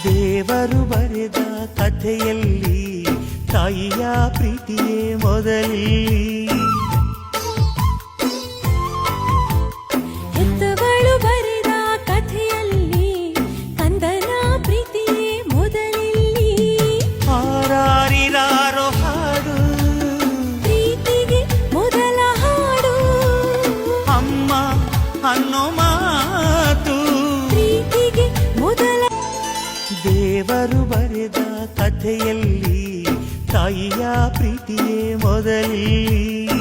ದೇವರು ಬರೆದ ಕಥೆಯಲ್ಲಿ ತಾಯಿಯ ಪ್ರೀತಿಯೇ ಮೊದಲಿ. ಹೆತ್ತವಳು ಬರೆದ ಕಥೆಯಲ್ಲಿ ಕಂದನ ಪ್ರೀತಿಯೇ ಮೊದಲಿಲ್ಲಿ. ಹಾರಾರಿರಾರೋ ಹಾಡು ಪ್ರೀತಿಗೆ ಮೊದಲ ಹಾಡು. ಅಮ್ಮ ಅನ್ನೋ ಮಾತು ಪ್ರೀತಿಗೆ ಮೊದಲ. ದೇವರು ಬರೆದ ಕಥೆಯಲ್ಲಿ ತಾಯಿಯ ಪ್ರೀತಿಯೇ ಮೊದಲಿ.